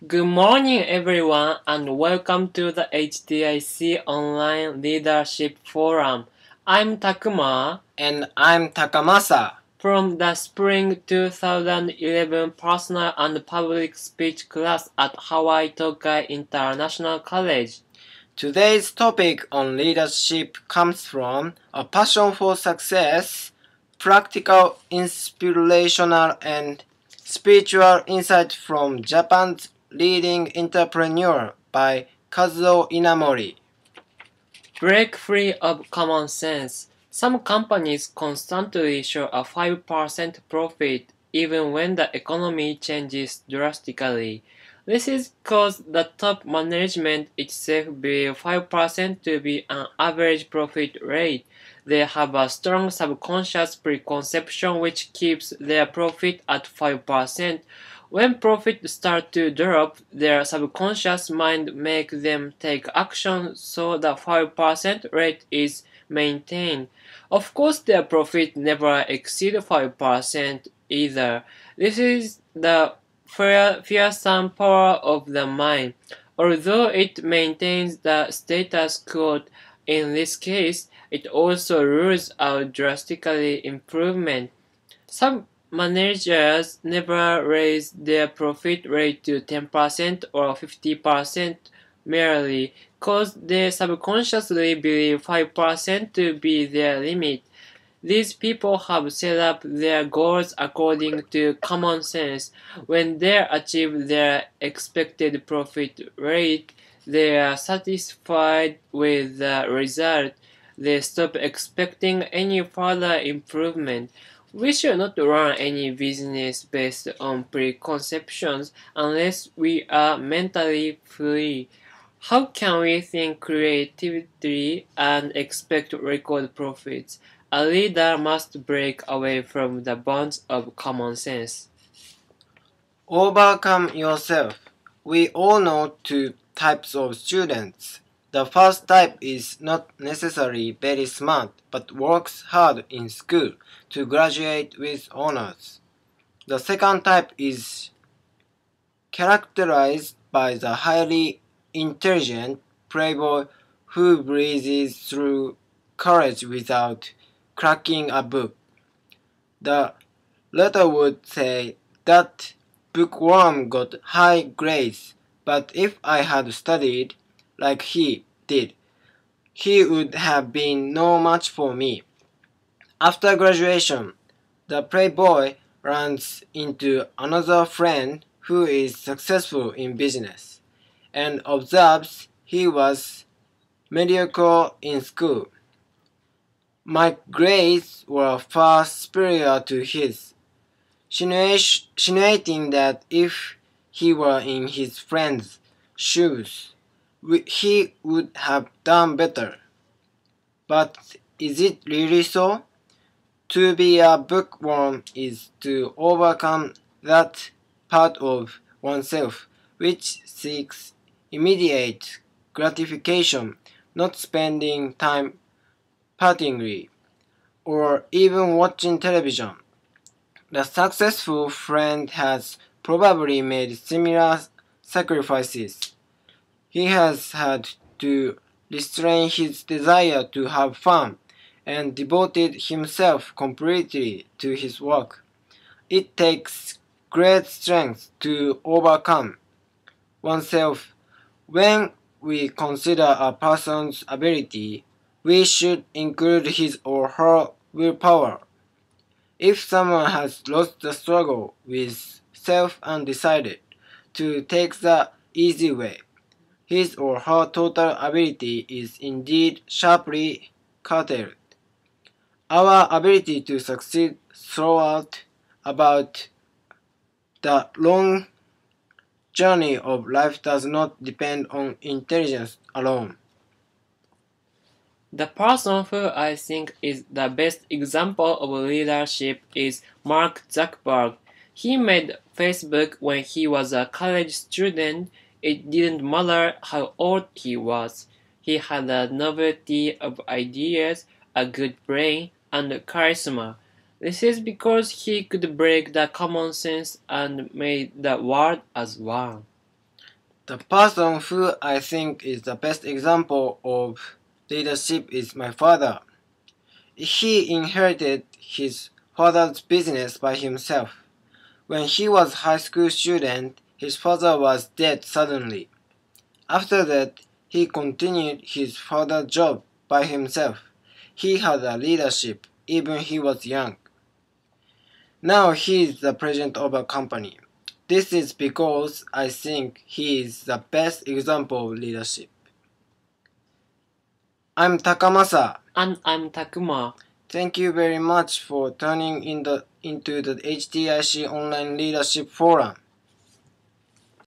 Good morning, everyone, and welcome to the HTIC Online Leadership Forum. I'm Takuma And I'm Takamasa. from the Spring 2011 Personal and Public Speech class at Hawaii Tokai International College. Today's topic on leadership comes from a passion for success, practical, inspirational, and spiritual insight from Japan's leading entrepreneur by Kazuo Inamori. Break free of common sense. Some companies constantly show a 5% profit even when the economy changes drastically. This is because the top management itself believes 5% to be an average profit rate. They have a strong subconscious preconception which keeps their profit at 5%. When profits start to drop, their subconscious mind makes them take action so the 5% rate is maintained. Of course, their profit never exceeds 5% either. This is the fearsome power of the mind. Although it maintains the status quo in this case, it also rules out drastically improvement. Some managers never raise their profit rate to 10% or 50% merely because they subconsciously believe 5% to be their limit. These people have set up their goals according to common sense. When they achieve their expected profit rate, they are satisfied with the result. They stop expecting any further improvement. We should not run any business based on preconceptions unless we are mentally free. How can we think creatively and expect record profits? A leader must break away from the bonds of common sense. Overcome yourself. We all know two types of students. The first type is not necessarily very smart but works hard in school to graduate with honors. The second type is characterized by the highly intelligent playboy who breezes through college without cracking a book. The latter would say that bookworm got high grades, but if I had studied like he did, he would have been no match for me. After graduation, the playboy runs into another friend who is successful in business and observes he was mediocre in school. My grades were far superior to his, insinuating that if he were in his friend's shoes, he would have done better. But is it really so? To be a bookworm is to overcome that part of oneself which seeks immediate gratification, not spending time partying or even watching television. The successful friend has probably made similar sacrifices. He has had to restrain his desire to have fun and devoted himself completely to his work. It takes great strength to overcome oneself. When we consider a person's ability, we should include his or her willpower. If someone has lost the struggle with self and decided to take the easy way, his or her total ability is indeed sharply curtailed. Our ability to succeed throughout about the long journey of life does not depend on intelligence alone. The person who I think is the best example of leadership is Mark Zuckerberg. He made Facebook when he was a college student. It didn't matter how old he was. He had a novelty of ideas, a good brain, and charisma. This is because he could break the common sense and made the world as one. The person who I think is the best example of leadership is my father. He inherited his father's business by himself. When he was a high school student, his father was dead suddenly. After that, he continued his father's job by himself. He had a leadership even he was young. Now he is the president of a company. This is because I think he is the best example of leadership. I'm Takamasa. And I'm Takuma. Thank you very much for turning into the HTIC Online Leadership Forum.